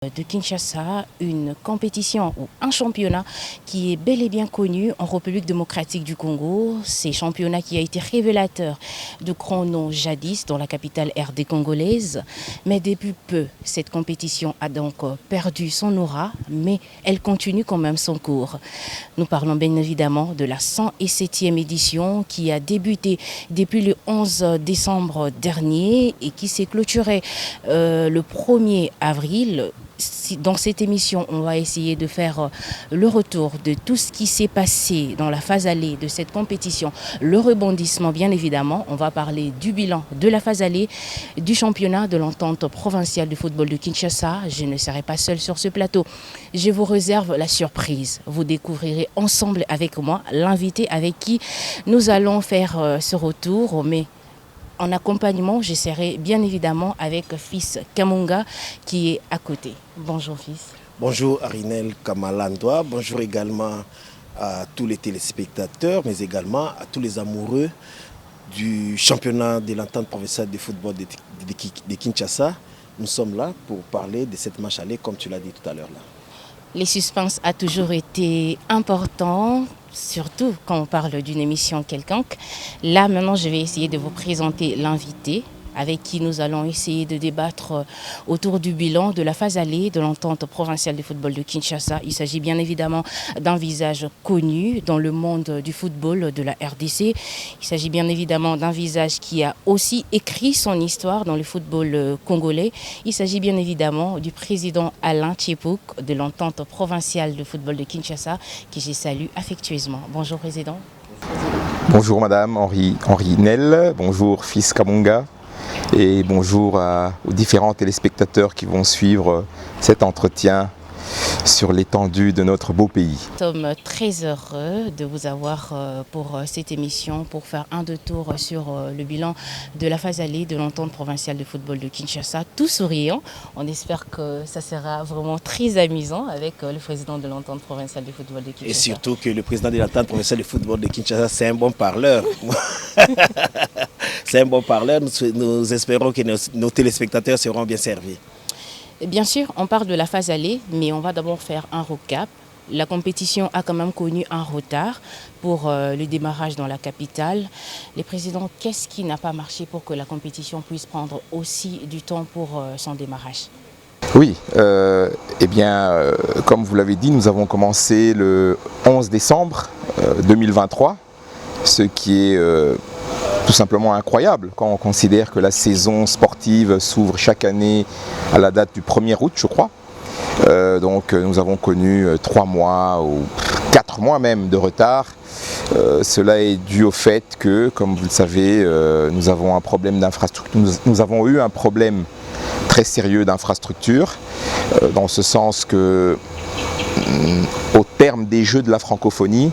De Kinshasa, une compétition ou un championnat qui est bel et bien connu en République démocratique du Congo. C'est un championnat qui a été révélateur de grands noms jadis dans la capitale RD congolaise. Mais depuis peu, cette compétition a donc perdu son aura, mais elle continue quand même son cours. Nous parlons bien évidemment de la 107e édition qui a débuté depuis le 11 décembre dernier et qui s'est clôturée le 1er avril. Dans cette émission, on va essayer de faire le retour de tout ce qui s'est passé dans la phase allée de cette compétition, le rebondissement bien évidemment. On va parler du bilan de la phase allée du championnat de l'entente provinciale de football de Kinshasa. Je ne serai pas seule sur ce plateau. Je vous réserve la surprise. Vous découvrirez ensemble avec moi l'invité avec qui nous allons faire ce retour. Mais en accompagnement, je serai bien évidemment avec Fils Kamunga qui est à côté. Bonjour Fils. Bonjour Arinel Kamalandoa, bonjour également à tous les téléspectateurs, mais également à tous les amoureux du championnat de l'entente provinciale de football de Kinshasa. Nous sommes là pour parler de cette match aller, comme tu l'as dit tout à l'heure là. Les suspens a toujours été important, surtout quand on parle d'une émission quelconque. Là, maintenant, je vais essayer de vous présenter l'invité avec qui nous allons essayer de débattre autour du bilan de la phase allée de l'entente provinciale de football de Kinshasa. Il s'agit bien évidemment d'un visage connu dans le monde du football de la RDC. Il s'agit bien évidemment d'un visage qui a aussi écrit son histoire dans le football congolais. Il s'agit bien évidemment du président Alain Tchepouk de l'entente provinciale de football de Kinshasa, qui je salue affectueusement. Bonjour Président. Bonjour Madame Henri Nel, bonjour Fils Kamunga. Et bonjour aux différents téléspectateurs qui vont suivre cet entretien sur l'étendue de notre beau pays. Nous sommes très heureux de vous avoir pour cette émission, pour faire un détour sur le bilan de la phase allée de l'entente provinciale de football de Kinshasa, tout souriant. On espère que ça sera vraiment très amusant avec le président de l'entente provinciale de football de Kinshasa. Et surtout que le président de l'entente provinciale de football de Kinshasa, c'est un bon parleur. C'est un bon parleur, nous espérons que nos téléspectateurs seront bien servis. Bien sûr, on parle de la phase allée, mais on va d'abord faire un recap. La compétition a quand même connu un retard pour le démarrage dans la capitale. Les présidents, qu'est-ce qui n'a pas marché pour que la compétition puisse prendre aussi du temps pour son démarrage ? Oui, comme vous l'avez dit, nous avons commencé le 11 décembre 2023, ce qui est tout simplement incroyable quand on considère que la saison sportive s'ouvre chaque année à la date du 1er août, je crois. Donc nous avons connu 3 mois ou 4 mois même de retard. Cela est dû au fait que, comme vous le savez, nous avons un problème d'infrastructure. Nous avons eu un problème très sérieux d'infrastructure, dans ce sens que au terme des Jeux de la francophonie,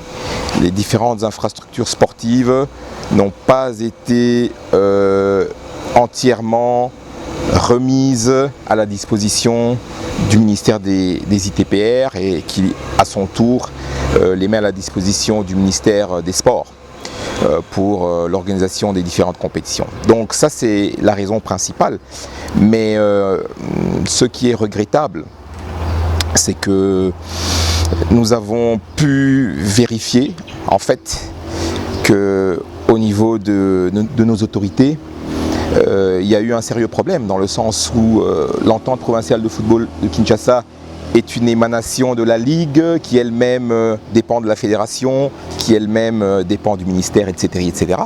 les différentes infrastructures sportives n'ont pas été entièrement remises à la disposition du ministère des ITPR et qui, à son tour, les met à la disposition du ministère des Sports pour l'organisation des différentes compétitions. Donc ça, c'est la raison principale. Mais ce qui est regrettable, c'est que nous avons pu vérifier en fait qu'au niveau de nos autorités, il y a eu un sérieux problème dans le sens où l'entente provinciale de football de Kinshasa est une émanation de la Ligue qui elle-même dépend de la fédération, qui elle-même dépend du ministère, etc., etc.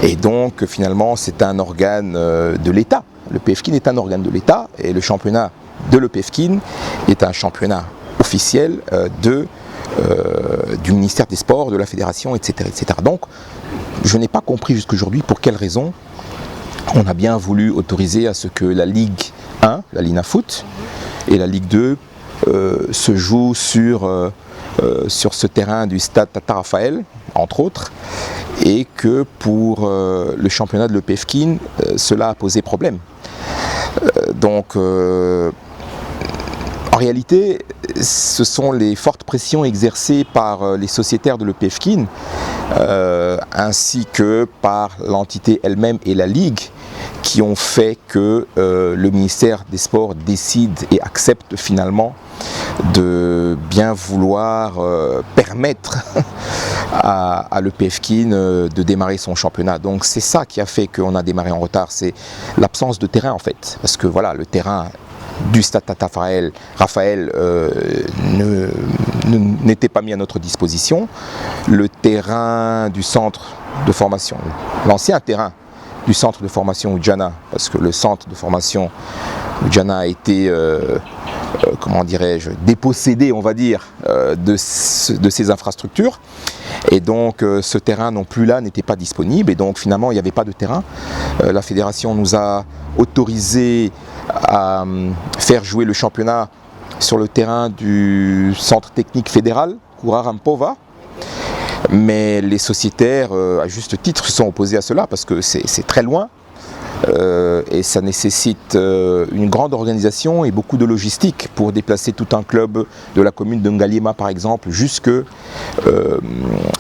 Et donc finalement c'est un organe de l'État. Le PFKIN est un organe de l'État et le championnat de l'EPFKIN est un championnat officiel du ministère des Sports, de la fédération, etc., etc. Donc je n'ai pas compris jusqu'aujourd'hui pour quelle raison on a bien voulu autoriser à ce que la Ligue 1, la Linafoot, et la Ligue 2 se jouent sur ce terrain du stade Tata Raphaël, entre autres, et que pour le championnat de l'EPFKIN, cela a posé problème. Donc, en réalité, ce sont les fortes pressions exercées par les sociétaires de l'EPFKIN ainsi que par l'entité elle-même et la Ligue, qui ont fait que le ministère des Sports décide et accepte finalement de bien vouloir permettre à l'EPF Kin de démarrer son championnat. Donc c'est ça qui a fait qu'on a démarré en retard, c'est l'absence de terrain en fait. Parce que voilà, le terrain du Stade Tata Raphaël n'était pas mis à notre disposition. Le terrain du centre de formation, l'ancien terrain du centre de formation Oudjana, parce que le centre de formation Oudjana a été, comment dirais-je, dépossédé, on va dire, de ses infrastructures. Et donc ce terrain non plus là n'était pas disponible, et donc finalement il n'y avait pas de terrain. La fédération nous a autorisé à faire jouer le championnat sur le terrain du centre technique fédéral, Kourarampova. Mais les sociétaires, à juste titre, se sont opposés à cela parce que c'est très loin et ça nécessite une grande organisation et beaucoup de logistique pour déplacer tout un club de la commune de Ngaliema par exemple jusque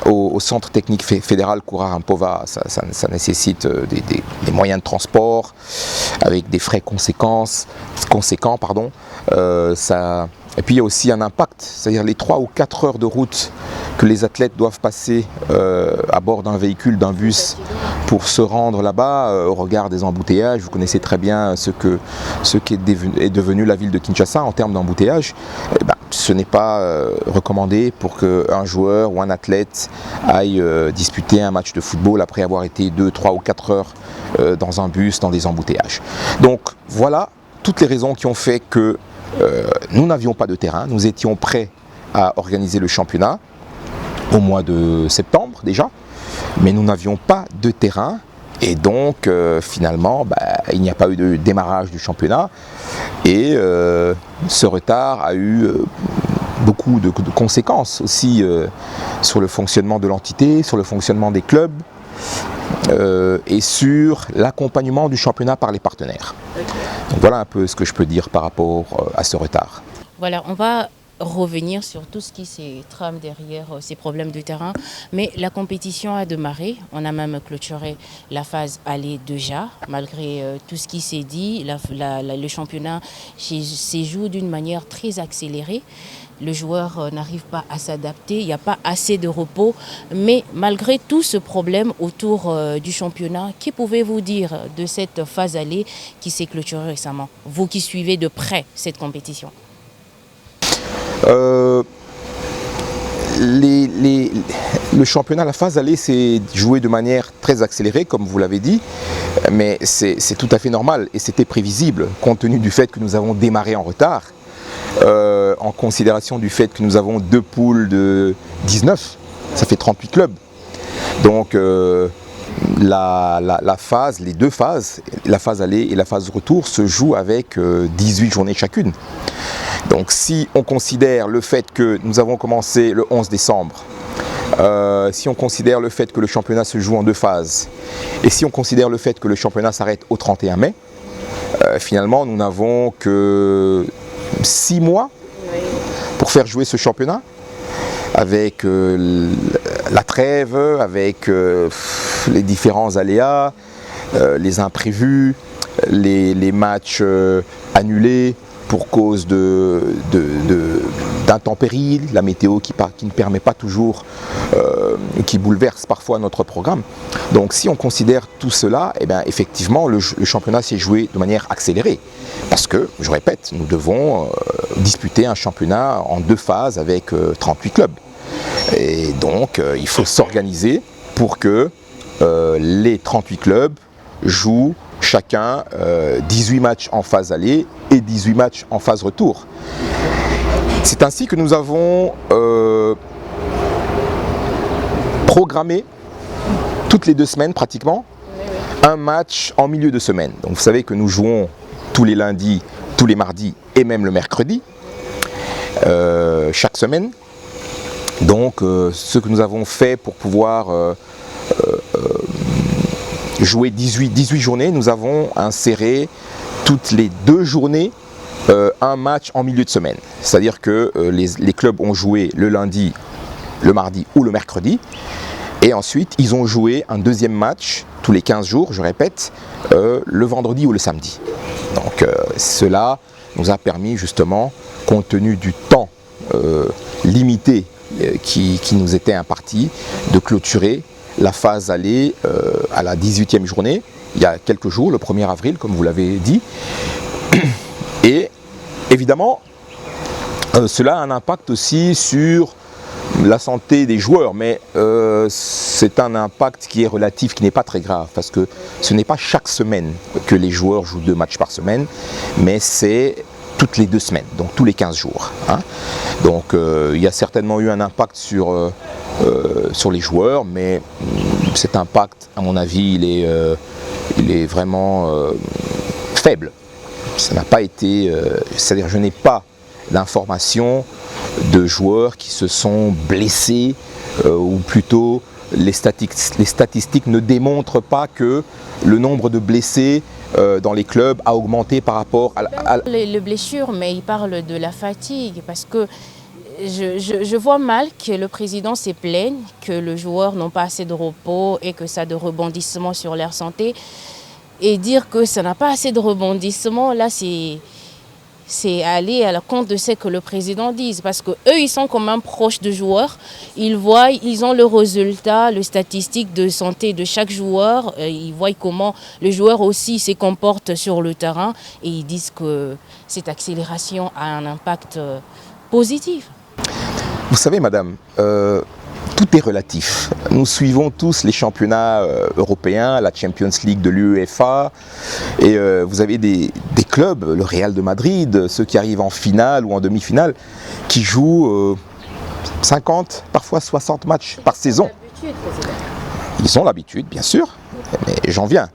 au centre technique fédéral Kourarampova. Ça nécessite des moyens de transport avec des frais conséquents. Et puis il y a aussi un impact, c'est-à-dire les 3 ou 4 heures de route que les athlètes doivent passer à bord d'un véhicule, d'un bus pour se rendre là-bas au regard des embouteillages. Vous connaissez très bien ce qu'est devenu la ville de Kinshasa en termes d'embouteillage. Ce n'est pas recommandé pour qu'un joueur ou un athlète aille disputer un match de football après avoir été 2, 3 ou 4 heures dans un bus, dans des embouteillages. Donc voilà toutes les raisons qui ont fait que nous n'avions pas de terrain. Nous étions prêts à organiser le championnat au mois de septembre déjà, mais nous n'avions pas de terrain et donc finalement il n'y a pas eu de démarrage du championnat et ce retard a eu beaucoup de conséquences aussi sur le fonctionnement de l'entité, sur le fonctionnement des clubs et sur l'accompagnement du championnat par les partenaires. Donc voilà un peu ce que je peux dire par rapport à ce retard. Voilà, on va revenir sur tout ce qui se trame derrière ces problèmes de terrain. Mais la compétition a démarré. On a même clôturé la phase aller déjà. Malgré tout ce qui s'est dit, le championnat s'est joué d'une manière très accélérée. Le joueur n'arrive pas à s'adapter, il n'y a pas assez de repos. Mais malgré tout ce problème autour du championnat, que pouvez-vous dire de cette phase aller qui s'est clôturée récemment, vous qui suivez de près cette compétition? Le championnat, la phase aller s'est jouée de manière très accélérée, comme vous l'avez dit, mais c'est tout à fait normal et c'était prévisible compte tenu du fait que nous avons démarré en retard, en considération du fait que nous avons 2 poules de 19, ça fait 38 clubs. Donc les 2 phases, la phase aller et la phase retour, se jouent avec 18 journées chacune. Donc si on considère le fait que nous avons commencé le 11 décembre, si on considère le fait que le championnat se joue en 2 phases, et si on considère le fait que le championnat s'arrête au 31 mai, finalement nous n'avons que 6 mois pour faire jouer ce championnat, avec la trêve, avec les différents aléas, les imprévus, les matchs annulés pour cause d'intempéries, la météo qui ne permet pas toujours, qui bouleverse parfois notre programme. Donc si on considère tout cela, eh bien, effectivement le championnat s'est joué de manière accélérée. Parce que, je répète, nous devons disputer un championnat en 2 phases avec 38 clubs. Et donc il faut s'organiser pour que les 38 clubs jouent chacun 18 matchs en phase aller et 18 matchs en phase retour. C'est ainsi que nous avons programmé toutes les 2 semaines pratiquement un match en milieu de semaine. Donc vous savez que nous jouons tous les lundis, tous les mardis et même le mercredi chaque semaine. Donc ce que nous avons fait pour pouvoir jouer 18 journées, nous avons inséré toutes les 2 journées un match en milieu de semaine. C'est-à-dire que les clubs ont joué le lundi, le mardi ou le mercredi. Et ensuite, ils ont joué un deuxième match tous les 15 jours, je répète, le vendredi ou le samedi. Donc cela nous a permis justement, compte tenu du temps limité qui nous était imparti, de clôturer la phase aller à la 18e journée, il y a quelques jours, le 1er avril, comme vous l'avez dit. Et évidemment, cela a un impact aussi sur la santé des joueurs, mais c'est un impact qui est relatif, qui n'est pas très grave, parce que ce n'est pas chaque semaine que les joueurs jouent 2 matchs par semaine, mais c'est toutes les 2 semaines, donc tous les 15 jours. Hein. Donc il y a certainement eu un impact sur les joueurs, mais cet impact, à mon avis, il est vraiment faible. Ça n'a pas été, c'est-à-dire je n'ai pas d'informations de joueurs qui se sont blessés, ou plutôt les statistiques ne démontrent pas que le nombre de blessés dans les clubs a augmenté par rapport à les blessures, mais il parle de la fatigue, parce que je vois mal que le président se plaigne que les joueurs n'ont pas assez de repos et que ça a de rebondissements sur leur santé. Et dire que ça n'a pas assez de rebondissements, là c'est aller à la compte de ce que le président dit. Parce qu'eux, ils sont quand même proches de joueurs. Ils voient, ils ont le résultat, les statistiques de santé de chaque joueur. Ils voient comment le joueur aussi se comporte sur le terrain. Et ils disent que cette accélération a un impact positif. Vous savez, madame, tout est relatif. Nous suivons tous les championnats européens, la Champions League de l'UEFA, et vous avez des clubs, le Real de Madrid, ceux qui arrivent en finale ou en demi-finale, qui jouent 50, parfois 60 matchs par saison. Ils ont l'habitude, bien sûr, mais j'en viens.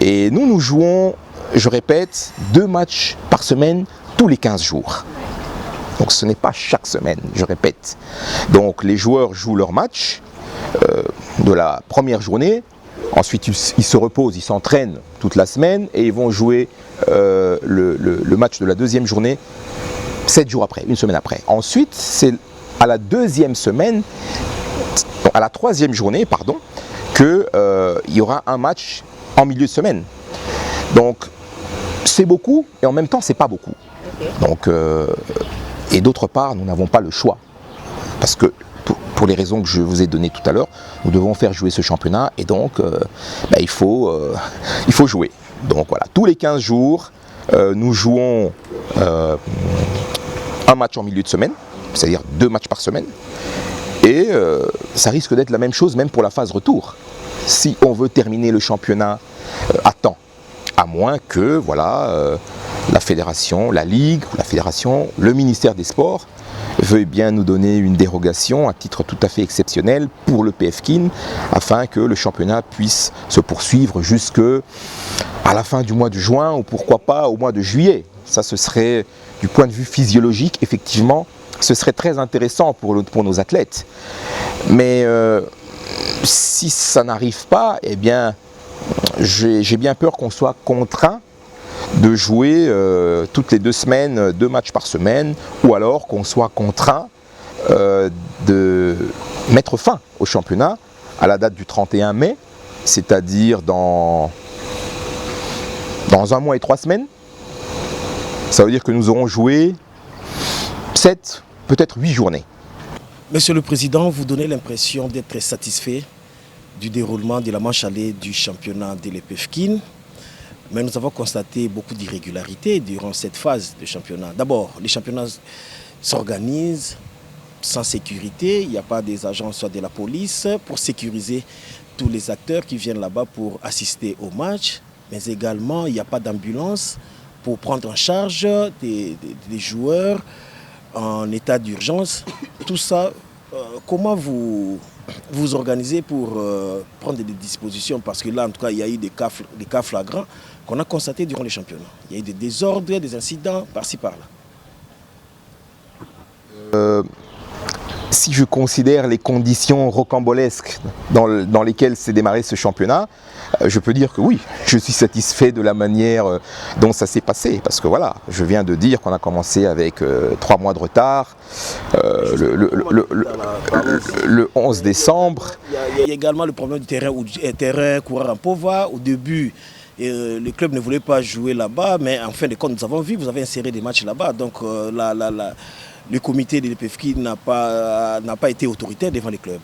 Et nous jouons, je répète, 2 matchs par semaine, tous les 15 jours. Donc ce n'est pas chaque semaine, je répète. Donc les joueurs jouent leur match de la première journée, ensuite ils se reposent, ils s'entraînent toute la semaine et ils vont jouer le match de la deuxième journée 7 jours après, une semaine après. Ensuite, c'est à la deuxième semaine, à la troisième journée, pardon, qu'il y aura un match en milieu de semaine. Donc c'est beaucoup et en même temps c'est pas beaucoup. Donc et d'autre part, nous n'avons pas le choix. Parce que, pour les raisons que je vous ai données tout à l'heure, nous devons faire jouer ce championnat et donc il faut jouer. Donc voilà, tous les 15 jours, nous jouons un match en milieu de semaine, c'est-à-dire 2 matchs par semaine. Et ça risque d'être la même chose même pour la phase retour. Si on veut terminer le championnat à temps, à moins que, voilà, la fédération, la ligue, la fédération, le ministère des Sports veuille bien nous donner une dérogation à titre tout à fait exceptionnel pour le PFKIN afin que le championnat puisse se poursuivre jusque à la fin du mois de juin ou pourquoi pas au mois de juillet. Ça, ce serait, du point de vue physiologique, effectivement, ce serait très intéressant pour nos athlètes. Mais si ça n'arrive pas, eh bien, j'ai bien peur qu'on soit contraint de jouer toutes les 2 semaines, 2 matchs par semaine, ou alors qu'on soit contraint de mettre fin au championnat à la date du 31 mai, c'est-à-dire dans 1 mois et 3 semaines. Ça veut dire que nous aurons joué 7, peut-être 8 journées. Monsieur le Président, vous donnez l'impression d'être très satisfait du déroulement de la manche aller du championnat de l'EPFKIN. Mais nous avons constaté beaucoup d'irrégularités durant cette phase de championnat. D'abord, les championnats s'organisent sans sécurité. Il n'y a pas des agents, soit de la police, pour sécuriser tous les acteurs qui viennent là-bas pour assister au match. Mais également, il n'y a pas d'ambulance pour prendre en charge des joueurs en état d'urgence. Tout ça, comment vous organisez pour prendre des dispositions? Parce que là, en tout cas, il y a eu des cas flagrants qu'on a constatés durant les championnats. Il y a eu des désordres, des incidents par-ci, par-là. si je considère les conditions rocambolesques dans lesquelles s'est démarré ce championnat, je peux dire que oui, je suis satisfait de la manière dont ça s'est passé. Parce que voilà, je viens de dire qu'on a commencé avec 3 mois de retard, le 11 décembre. Il y a également le problème du terrain Courarampowa. Au début, le club ne voulait pas jouer là-bas, mais en fin de compte, nous avons vu, vous avez inséré des matchs là-bas. Donc le comité de l'EPFKI n'a pas été autoritaire devant les clubs.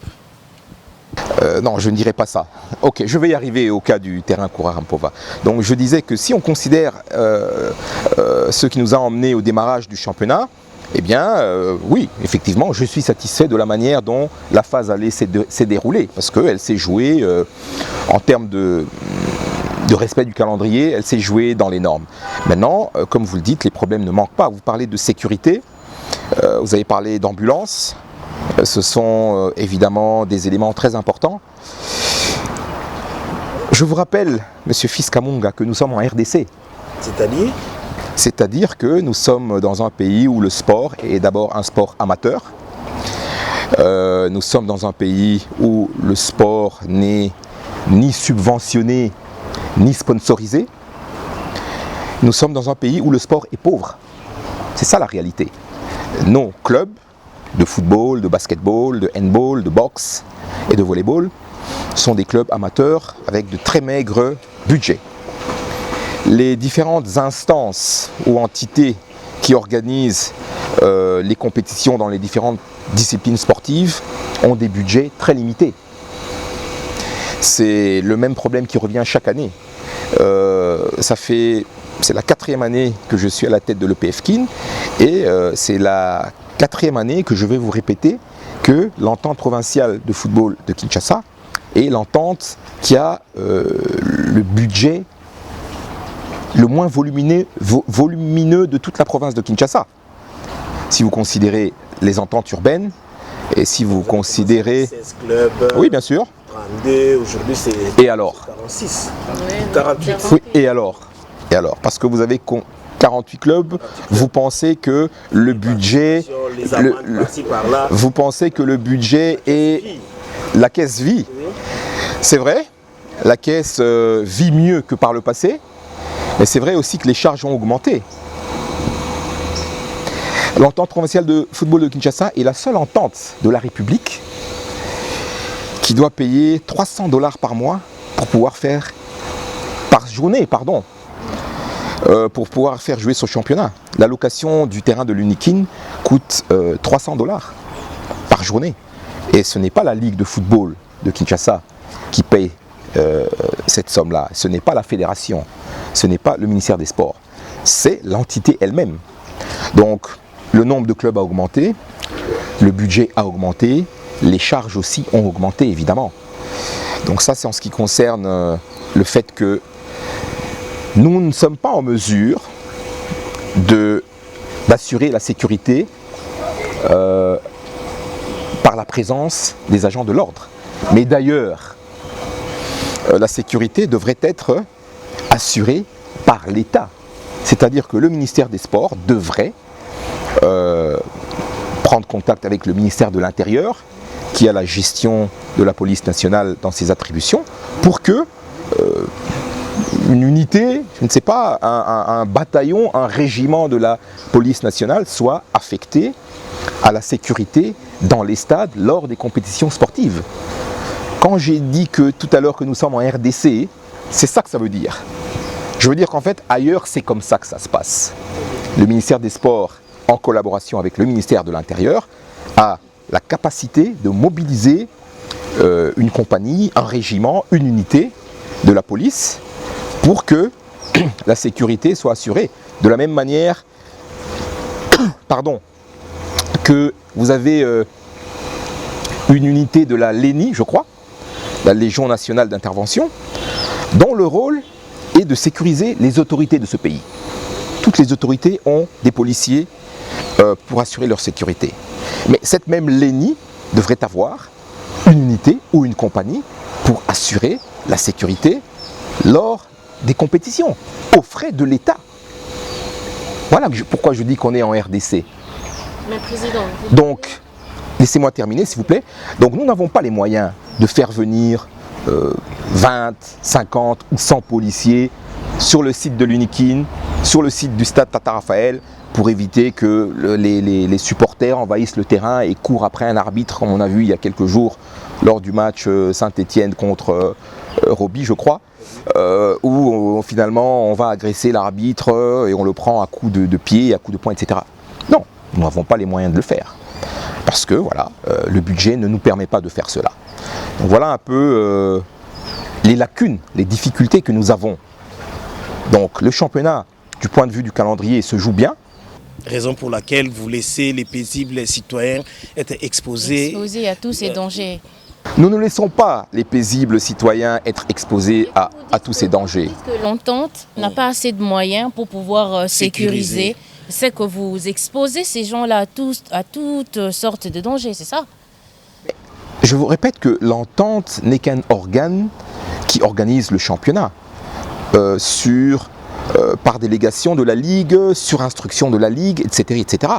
Non, je ne dirais pas ça. Ok, je vais y arriver au cas du terrain Courarampowa. Donc je disais que si on considère ce qui nous a emmenés au démarrage du championnat, eh bien oui, effectivement, je suis satisfait de la manière dont la phase allée s'est déroulée. Parce qu'elle s'est jouée en termes de respect du calendrier, elle s'est jouée dans les normes. Maintenant, comme vous le dites, les problèmes ne manquent pas. Vous parlez de sécurité, vous avez parlé d'ambulance. Ce sont évidemment des éléments très importants. Je vous rappelle, Monsieur Fiskamunga, que nous sommes en RDC. C'est-à-dire ? C'est-à-dire que nous sommes dans un pays où le sport est d'abord un sport amateur. Nous sommes dans un pays où le sport n'est ni subventionné, ni sponsorisé. Nous sommes dans un pays où le sport est pauvre. C'est ça la réalité. Nos clubs de football, de basketball, de handball, de boxe et de volleyball sont des clubs amateurs avec de très maigres budgets. Les différentes instances ou entités qui organisent les compétitions dans les différentes disciplines sportives ont des budgets très limités. C'est le même problème qui revient chaque année. C'est la 4e année que je suis à la tête de l'EPFKIN et c'est la 4e année que je vais vous répéter que l'entente provinciale de football de Kinshasa est l'entente qui a le budget le moins volumineux de toute la province de Kinshasa. Si vous considérez les ententes urbaines et si vous considérez... 16 clubs, oui, bien sûr. 32, aujourd'hui c'est... Et alors 46, 48. Oui, et alors parce que vous avez 48 clubs, vous pensez que le budget... vous pensez que le budget est... La caisse vit. C'est vrai, la caisse vit mieux que par le passé, mais c'est vrai aussi que les charges ont augmenté. L'entente provinciale de football de Kinshasa est la seule entente de la République qui doit payer 300 $ par mois pour pouvoir faire... par journée, pardon. Pour pouvoir faire jouer son championnat. La location du terrain de l'Unikin coûte 300 $ par journée. Et ce n'est pas la Ligue de football de Kinshasa qui paye cette somme-là. Ce n'est pas la fédération. Ce n'est pas le ministère des Sports. C'est l'entité elle-même. Donc, le nombre de clubs a augmenté, le budget a augmenté, les charges aussi ont augmenté, évidemment. Donc ça, c'est en ce qui concerne le fait que nous ne sommes pas en mesure d'assurer la sécurité par la présence des agents de l'ordre. Mais d'ailleurs, la sécurité devrait être assurée par l'État. C'est-à-dire que le ministère des Sports devrait prendre contact avec le ministère de l'Intérieur, qui a la gestion de la police nationale dans ses attributions, pour que une unité, je ne sais pas, un bataillon, un régiment de la police nationale soit affecté à la sécurité dans les stades lors des compétitions sportives. Quand j'ai dit que tout à l'heure que nous sommes en RDC, c'est ça que ça veut dire. Je veux dire qu'en fait, ailleurs, c'est comme ça que ça se passe. Le ministère des Sports, en collaboration avec le ministère de l'Intérieur, a la capacité de mobiliser une compagnie, un régiment, une unité de la police pour que la sécurité soit assurée. De la même manière que vous avez une unité de la LENI, je crois, la Légion nationale d'intervention, dont le rôle est de sécuriser les autorités de ce pays. Toutes les autorités ont des policiers pour assurer leur sécurité. Mais cette même LENI devrait avoir une unité ou une compagnie pour assurer la sécurité lors des compétitions, aux frais de l'État. Voilà pourquoi je dis qu'on est en RDC. Mais président, donc, Laissez-moi terminer, s'il vous plaît. Donc nous n'avons pas les moyens de faire venir 20, 50 ou 100 policiers sur le site de l'Unikin, sur le site du stade Tata Raphaël, pour éviter que les supporters envahissent le terrain et courent après un arbitre, comme on a vu il y a quelques jours lors du match Saint-Étienne contre Roby, je crois, où finalement on va agresser l'arbitre et on le prend à coups de pied, à coups de poing, etc. Non, nous n'avons pas les moyens de le faire. Parce que voilà, le budget ne nous permet pas de faire cela. Donc voilà un peu les lacunes, les difficultés que nous avons. Donc le championnat, du point de vue du calendrier, se joue bien. Raison pour laquelle vous laissez les paisibles citoyens être exposés à tous ces dangers. Nous ne laissons pas les paisibles citoyens être exposés à tous ces dangers. Vous dites que l'entente n'a pas assez de moyens pour pouvoir sécuriser. C'est que vous exposez ces gens-là à toutes sortes de dangers, c'est ça? Je vous répète que l'entente n'est qu'un organe qui organise le championnat par délégation de la Ligue, sur instruction de la Ligue, etc. etc.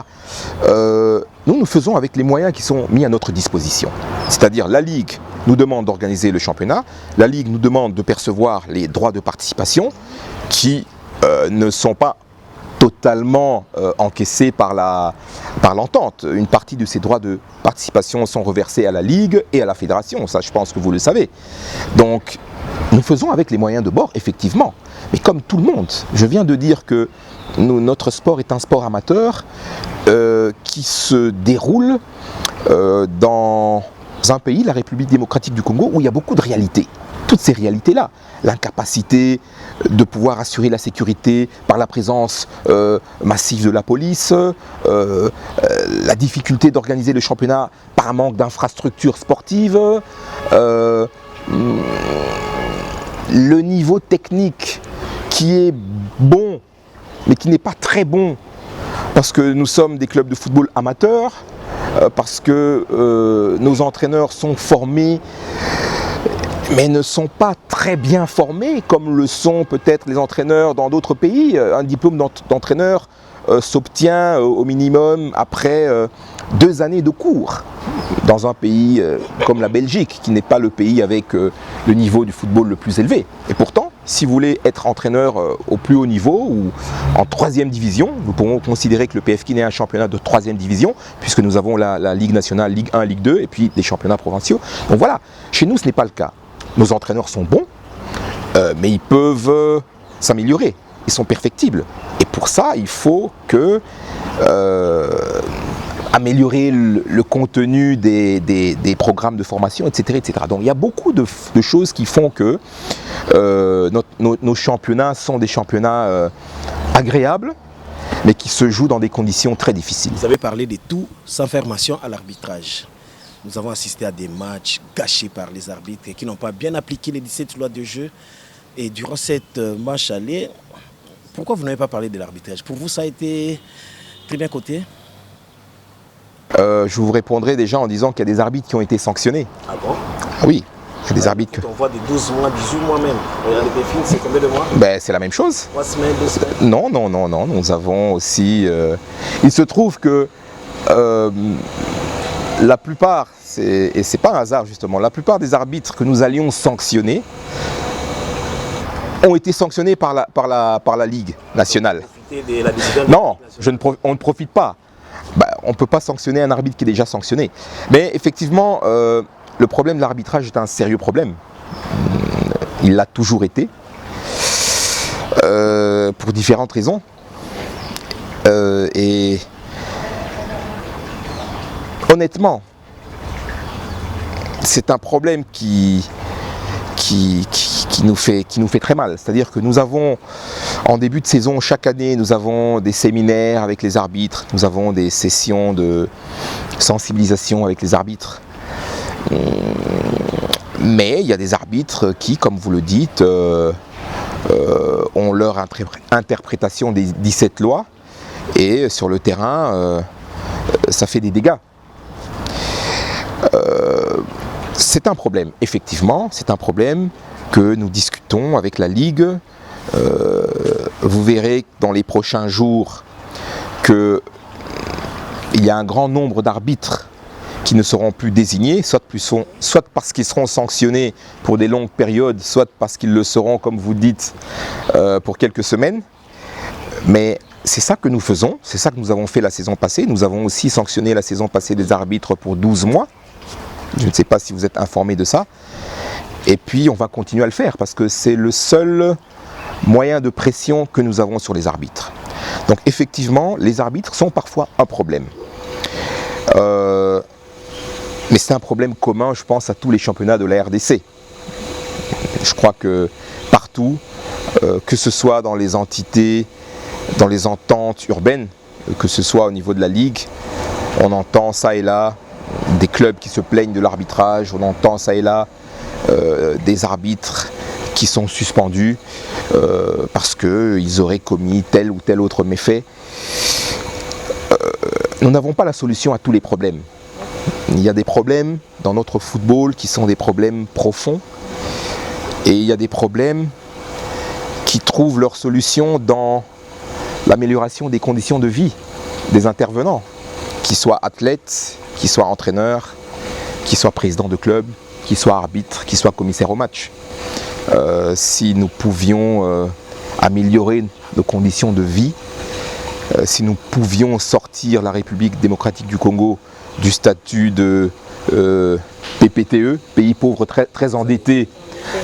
Nous faisons avec les moyens qui sont mis à notre disposition. C'est-à-dire la Ligue nous demande d'organiser le championnat, la Ligue nous demande de percevoir les droits de participation qui ne sont pas totalement encaissés par l'entente. Une partie de ces droits de participation sont reversés à la Ligue et à la Fédération, ça je pense que vous le savez. Donc nous faisons avec les moyens de bord, effectivement. Mais comme tout le monde, je viens de dire que notre sport est un sport amateur qui se déroule dans un pays, la République démocratique du Congo, où il y a beaucoup de réalités. Toutes ces réalités-là, l'incapacité de pouvoir assurer la sécurité par la présence massive de la police, la difficulté d'organiser le championnat par un manque d'infrastructures sportives, le niveau technique qui est bon, mais qui n'est pas très bon, parce que nous sommes des clubs de football amateurs, parce que nos entraîneurs sont formés, mais ne sont pas très bien formés, comme le sont peut-être les entraîneurs dans d'autres pays. Un diplôme d'entraîneur s'obtient au minimum après 2 années de cours, dans un pays comme la Belgique, qui n'est pas le pays avec le niveau du football le plus élevé. Et pourtant, si vous voulez être entraîneur au plus haut niveau ou en 3e division, nous pourrons considérer que le PFK est un championnat de 3e division, puisque nous avons la Ligue nationale, Ligue 1, Ligue 2, et puis des championnats provinciaux. Donc voilà, chez nous ce n'est pas le cas. Nos entraîneurs sont bons, mais ils peuvent s'améliorer, ils sont perfectibles. Et pour ça, il faut que améliorer le contenu des programmes de formation, etc., etc. Donc il y a beaucoup de choses qui font que nos championnats sont des championnats agréables, mais qui se jouent dans des conditions très difficiles. Vous avez parlé de tout sans faire mention à l'arbitrage. Nous avons assisté à des matchs gâchés par les arbitres qui n'ont pas bien appliqué les 17 lois de jeu. Et durant cette match aller, pourquoi vous n'avez pas parlé de l'arbitrage? Pour vous, ça a été très bien coté? Je vous répondrai déjà en disant qu'il y a des arbitres qui ont été sanctionnés. Ah bon? Oui, il y a des arbitres que... On voit des 12 mois, 18 mois même. Regardez les films, c'est combien de mois? C'est la même chose. 3 semaines, 2 semaines? Non, non, non, non. Nous avons aussi... Il se trouve que la plupart, et c'est pas un hasard justement, la plupart des arbitres que nous allions sanctionner ont été sanctionnés par la Ligue nationale. Non, on ne profite pas. On ne peut pas sanctionner un arbitre qui est déjà sanctionné. Mais effectivement, le problème de l'arbitrage est un sérieux problème. Il l'a toujours été, pour différentes raisons. Et honnêtement, c'est un problème qui nous fait très mal. C'est-à-dire que nous avons, en début de saison, chaque année, nous avons des séminaires avec les arbitres, nous avons des sessions de sensibilisation avec les arbitres. Mais il y a des arbitres qui, comme vous le dites, ont leur interprétation des 17 lois et sur le terrain, ça fait des dégâts. C'est un problème, effectivement, c'est un problème que nous discutons avec la Ligue. Vous verrez dans les prochains jours qu'il y a un grand nombre d'arbitres qui ne seront plus désignés, soit parce qu'ils seront sanctionnés pour des longues périodes, soit parce qu'ils le seront, comme vous dites, pour quelques semaines. Mais c'est ça que nous faisons, c'est ça que nous avons fait la saison passée. Nous avons aussi sanctionné la saison passée des arbitres pour 12 mois. Je ne sais pas si vous êtes informés de ça. Et puis on va continuer à le faire parce que c'est le seul moyen de pression que nous avons sur les arbitres. Donc effectivement, les arbitres sont parfois un problème. Mais c'est un problème commun, je pense, à tous les championnats de la RDC. Je crois que partout, que ce soit dans les entités, dans les ententes urbaines, que ce soit au niveau de la Ligue, on entend ça et là des clubs qui se plaignent de l'arbitrage, on entend ça et là des arbitres qui sont suspendus parce qu'ils auraient commis tel ou tel autre méfait. Nous n'avons pas la solution à tous les problèmes. Il y a des problèmes dans notre football qui sont des problèmes profonds et il y a des problèmes qui trouvent leur solution dans l'amélioration des conditions de vie des intervenants, qu'ils soient athlètes, qu'ils soient entraîneurs, qu'ils soient présidents de club, qu'ils soient arbitres, qu'ils soient commissaires au match. Si nous pouvions améliorer nos conditions de vie, si nous pouvions sortir la République démocratique du Congo du statut de PPTE, pays pauvre très endetté,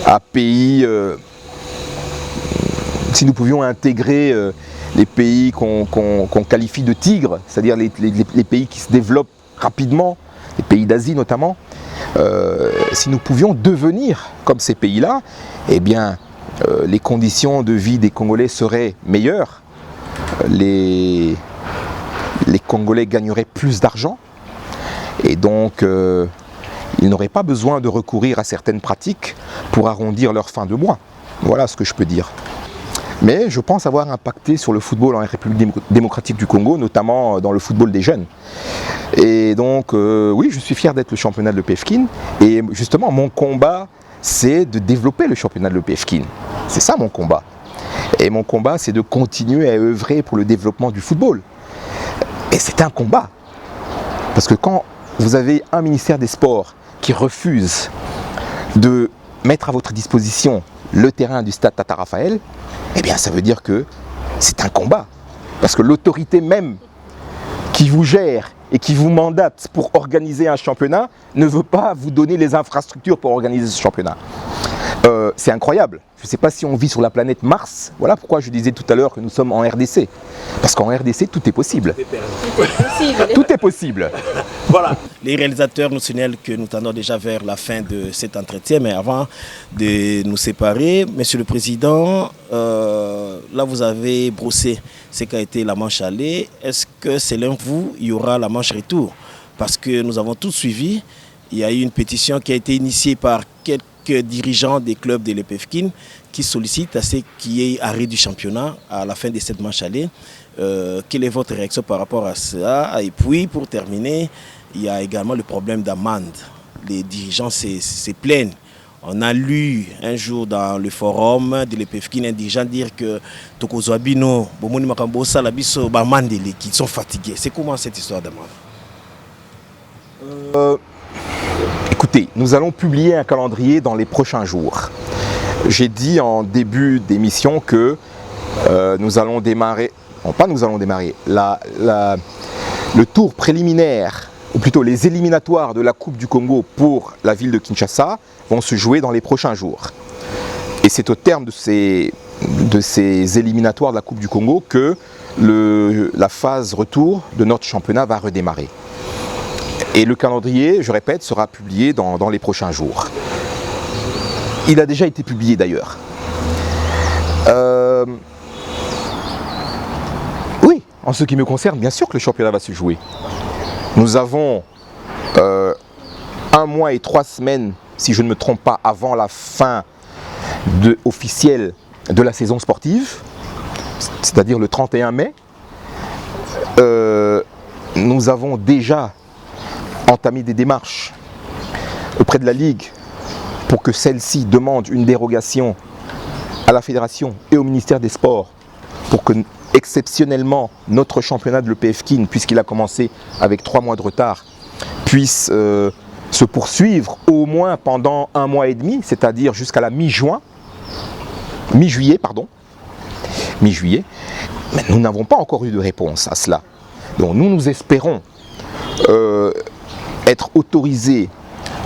à pays, si nous pouvions intégrer les pays qu'on qualifie de tigres, c'est-à-dire les pays qui se développent rapidement, les pays d'Asie notamment, si nous pouvions devenir comme ces pays-là, eh bien, les conditions de vie des Congolais seraient meilleures, les Congolais gagneraient plus d'argent, et donc ils n'auraient pas besoin de recourir à certaines pratiques pour arrondir leur fin de mois. Voilà ce que je peux dire. Mais je pense avoir impacté sur le football en République démocratique du Congo, notamment dans le football des jeunes. Et donc, oui, je suis fier d'être le championnat de l'EPFKIN. Et justement, mon combat, c'est de développer le championnat de l'EPFKIN. C'est ça mon combat. Et mon combat, c'est de continuer à œuvrer pour le développement du football. Et c'est un combat. Parce que quand vous avez un ministère des Sports qui refuse de mettre à votre disposition le terrain du stade Tata Raphaël, eh bien ça veut dire que c'est un combat. Parce que l'autorité même qui vous gère et qui vous mandate pour organiser un championnat ne veut pas vous donner les infrastructures pour organiser ce championnat. C'est incroyable. Je ne sais pas si on vit sur la planète Mars. Voilà pourquoi je disais tout à l'heure que nous sommes en RDC. Parce qu'en RDC, tout est possible. Tout est possible. Voilà. Les réalisateurs nous signalent que nous tendons déjà vers la fin de cet entretien. Mais avant de nous séparer, Monsieur le Président, là vous avez brossé ce qu'a été la manche aller. Est-ce que selon vous, il y aura la manche retour? Parce que nous avons tous suivi. Il y a eu une pétition qui a été initiée par quelques dirigeants des clubs de l'EPFKIN qui sollicitent à ce qu'il y ait arrêt du championnat à la fin de cette manche aller. Quelle est votre réaction par rapport à ça? Et puis, pour terminer, il y a également le problème d'amende. Les dirigeants se plaignent. On a lu un jour dans le forum de l'EPFKIN un dirigeant dire que Tokozwabino, Bomoni Makambosa, Labiso, Bamandele, qui sont fatigués. C'est comment cette histoire d'amende? Écoutez, nous allons publier un calendrier dans les prochains jours. J'ai dit en début d'émission que nous allons démarrer, non pas nous allons démarrer, le tour préliminaire, ou plutôt les éliminatoires de la Coupe du Congo pour la ville de Kinshasa vont se jouer dans les prochains jours. Et c'est au terme de ces éliminatoires de la Coupe du Congo que la phase retour de notre championnat va redémarrer. Et le calendrier, je répète, sera publié dans les prochains jours. Il a déjà été publié d'ailleurs. Oui, en ce qui me concerne, bien sûr que le championnat va se jouer. Nous avons 1 mois et 3 semaines, si je ne me trompe pas, avant la fin officielle de la saison sportive, c'est-à-dire le 31 mai. Nous avons déjà entamé des démarches auprès de la Ligue pour que celle-ci demande une dérogation à la Fédération et au ministère des Sports pour que exceptionnellement notre championnat de l'EPFKIN, puisqu'il a commencé avec 3 mois de retard, puisse se poursuivre au moins pendant 1 mois et demi, c'est-à-dire jusqu'à la mi-juillet, mais nous n'avons pas encore eu de réponse à cela. Donc nous espérons être autorisés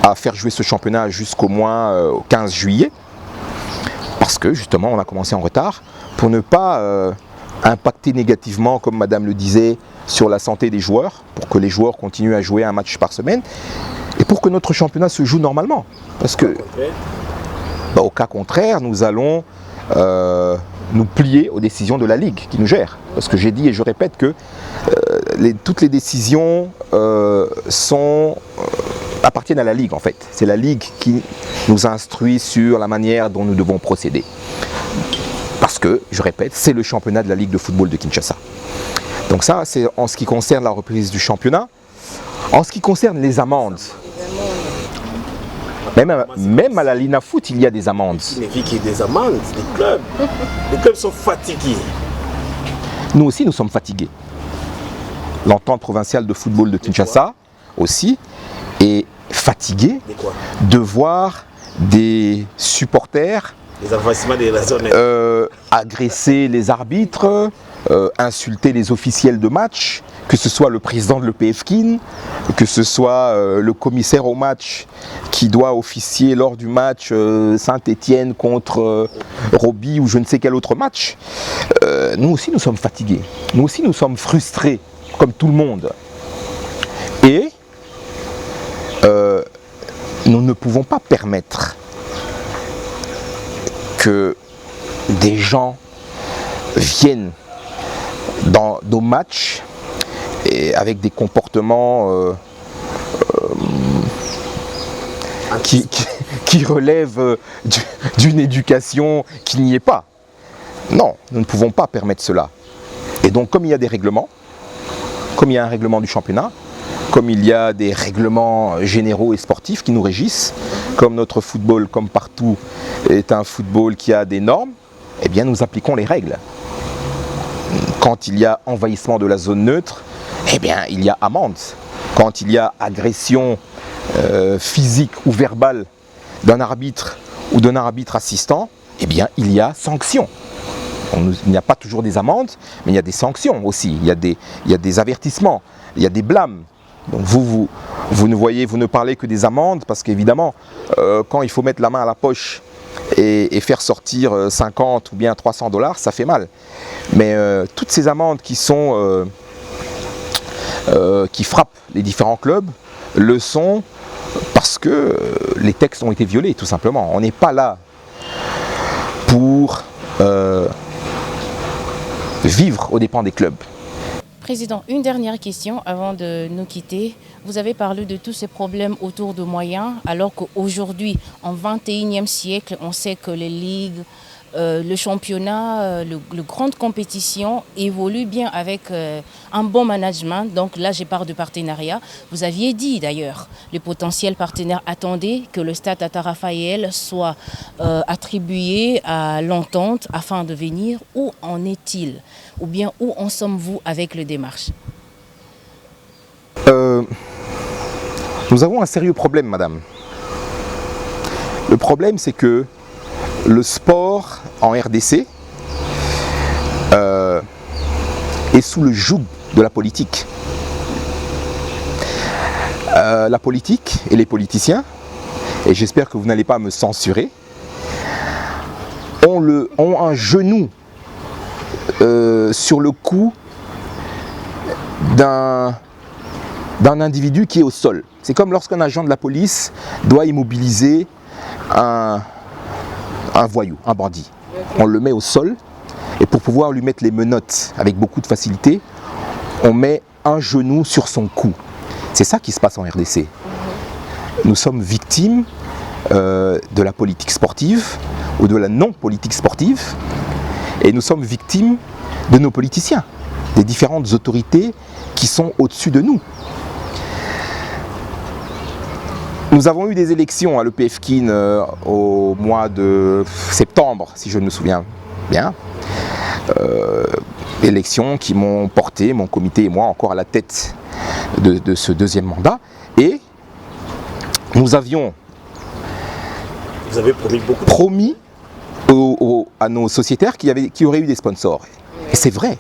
à faire jouer ce championnat jusqu'au moins au 15 juillet, parce que justement on a commencé en retard, pour ne pas impacter négativement, comme Madame le disait, sur la santé des joueurs, pour que les joueurs continuent à jouer un match par semaine, et pour que notre championnat se joue normalement. Parce que, au cas contraire, nous allons nous plier aux décisions de la Ligue qui nous gère. Parce que j'ai dit et je répète que toutes les décisions appartiennent à la Ligue en fait. C'est la Ligue qui nous instruit sur la manière dont nous devons procéder. Parce que, je répète, c'est le championnat de la Ligue de football de Kinshasa. Donc ça, c'est en ce qui concerne la reprise du championnat. En ce qui concerne les amendes, même à la Lina Foot, il y a des amendes. Il y a des amendes, les clubs sont fatigués. Nous aussi, nous sommes fatigués. L'entente provinciale de football de Kinshasa aussi est fatiguée de voir des supporters agresser les arbitres, insulter les officiels de match, que ce soit le président de l'EPFKIN, que ce soit le commissaire au match qui doit officier lors du match Saint-Étienne contre Roby ou je ne sais quel autre match. Nous aussi nous sommes fatigués, nous aussi nous sommes frustrés comme tout le monde. Et nous ne pouvons pas permettre que des gens viennent dans nos matchs et avec des comportements qui relèvent d'une éducation qui n'y est pas. Non, nous ne pouvons pas permettre cela. Et donc comme il y a des règlements, comme il y a un règlement du championnat, comme il y a des règlements généraux et sportifs qui nous régissent, comme notre football, comme partout, est un football qui a des normes, eh bien nous appliquons les règles. Quand il y a envahissement de la zone neutre, eh bien il y a amende. Quand il y a agression physique ou verbale d'un arbitre ou d'un arbitre assistant, eh bien il y a sanction. Il n'y a pas toujours des amendes, mais il y a des sanctions aussi, il y a des avertissements, il y a des blâmes. Donc vous ne parlez que des amendes parce qu'évidemment, quand il faut mettre la main à la poche et faire sortir 50 ou bien 300 $, ça fait mal. Mais toutes ces amendes qui frappent les différents clubs le sont parce que les textes ont été violés tout simplement. On n'est pas là pour vivre aux dépens des clubs. Président, une dernière question avant de nous quitter. Vous avez parlé de tous ces problèmes autour de moyens, alors qu'aujourd'hui, en 21e siècle, on sait que les ligues, le championnat, les grandes compétitions évoluent bien avec un bon management. Donc là, je parle de partenariat. Vous aviez dit d'ailleurs, les potentiels partenaires attendaient que le stade Tata Raphaël soit attribué à l'entente afin de venir. Où en est-il? Ou bien où en sommes-vous avec les démarches? Nous avons un sérieux problème, madame. Le problème, c'est que le sport en RDC est sous le joug de la politique. La politique et les politiciens, et j'espère que vous n'allez pas me censurer, ont un genou sur le cou d'un individu qui est au sol. C'est comme lorsqu'un agent de la police doit immobiliser un voyou, un bandit. On le met au sol et pour pouvoir lui mettre les menottes avec beaucoup de facilité, on met un genou sur son cou. C'est ça qui se passe en RDC. Nous sommes victimes de la politique sportive ou de la non-politique sportive et nous sommes victimes de nos politiciens, des différentes autorités qui sont au-dessus de nous. Nous avons eu des élections à l'EPFKIN au mois de septembre, si je me souviens bien. Élections qui m'ont porté, mon comité et moi, encore à la tête de ce deuxième mandat. Et nous avions Vous avez promis beaucoup. promis à nos sociétaires qui auraient eu des sponsors. Et c'est vrai.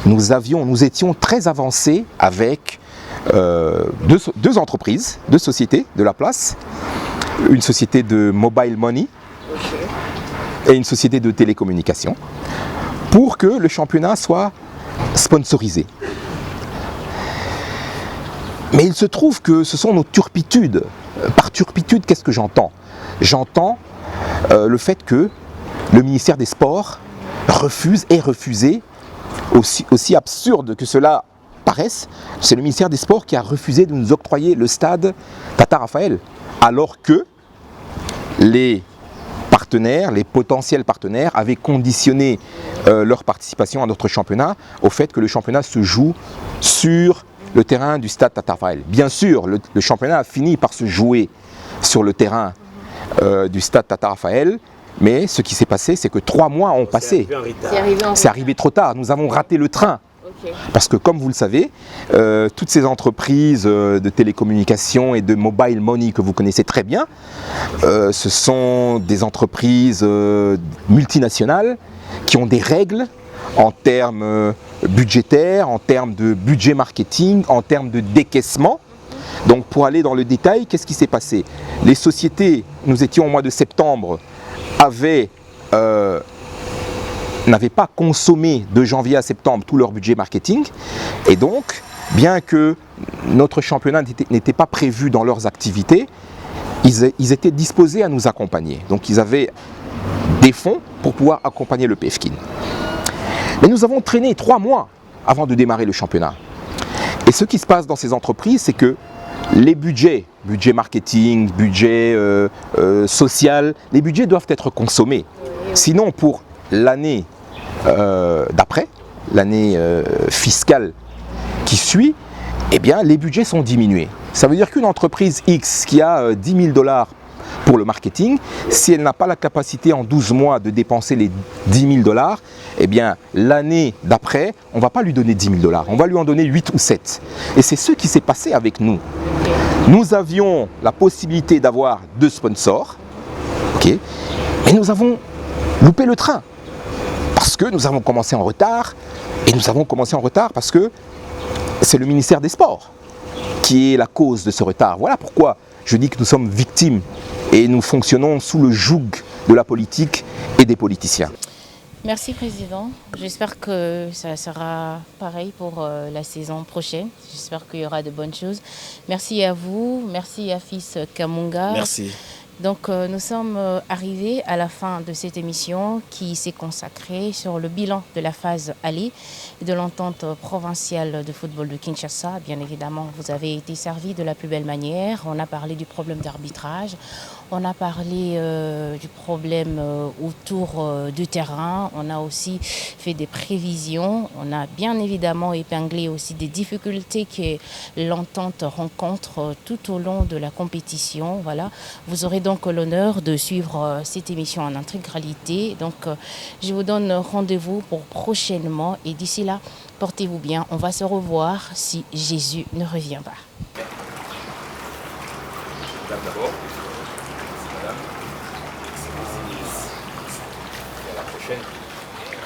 Nous étions très avancés avec deux entreprises, deux sociétés de la place. Une société de mobile money et une société de télécommunications pour que le championnat soit sponsorisé. Mais il se trouve que ce sont nos turpitudes. Par turpitude, qu'est-ce que j'entends? J'entends le fait que le ministère des Sports est refusé, aussi absurde que cela paraisse, c'est le ministère des Sports qui a refusé de nous octroyer le stade Tata Raphaël, alors que les potentiels partenaires avaient conditionné leur participation à notre championnat au fait que le championnat se joue sur le terrain du stade Tata Raphaël. Bien sûr, le championnat a fini par se jouer sur le terrain du stade Tata Raphaël, mais ce qui s'est passé, c'est que 3 mois ont passé. C'est arrivé trop tard, nous avons raté le train. Parce que comme vous le savez, toutes ces entreprises de télécommunications et de mobile money que vous connaissez très bien, ce sont des entreprises multinationales qui ont des règles en termes budgétaires, en termes de budget marketing, en termes de décaissement. Donc pour aller dans le détail, qu'est-ce qui s'est passé? Les sociétés, nous étions au mois de septembre, n'avaient pas consommé de janvier à septembre tout leur budget marketing. Et donc, bien que notre championnat n'était pas prévu dans leurs activités, ils étaient disposés à nous accompagner. Donc ils avaient des fonds pour pouvoir accompagner le PFKIN. Mais nous avons traîné 3 mois avant de démarrer le championnat. Et ce qui se passe dans ces entreprises, c'est que les budget marketing, budget social, les budgets doivent être consommés. Sinon, pour l'année d'après, l'année fiscale qui suit, eh bien, les budgets sont diminués. Ça veut dire qu'une entreprise X qui a 10 000 $ pour le marketing, si elle n'a pas la capacité en 12 mois de dépenser les 10 000 $, eh bien, l'année d'après, on ne va pas lui donner 10 000 $, on va lui en donner 8 ou 7. Et c'est ce qui s'est passé avec nous. Nous avions la possibilité d'avoir 2 sponsors, okay, et nous avons loupé le train. Parce que nous avons commencé en retard, et nous avons commencé en retard parce que c'est le ministère des Sports qui est la cause de ce retard. Voilà pourquoi je dis que nous sommes victimes et nous fonctionnons sous le joug de la politique et des politiciens. Merci Président. J'espère que ça sera pareil pour la saison prochaine. J'espère qu'il y aura de bonnes choses. Merci à vous, merci à Fils Kamunga. Merci. Donc nous sommes arrivés à la fin de cette émission qui s'est consacrée sur le bilan de la phase aller de l'entente provinciale de football de Kinshasa. Bien évidemment, vous avez été servi de la plus belle manière. On a parlé du problème d'arbitrage, on a parlé du problème autour du terrain, on a aussi fait des prévisions, on a bien évidemment épinglé aussi des difficultés que l'entente rencontre tout au long de la compétition. Voilà, vous aurez donc l'honneur de suivre cette émission en intégralité. Donc je vous donne rendez-vous pour prochainement et d'ici là, portez-vous bien. On va se revoir si Jésus ne revient pas. D'abord, madame, à la prochaine.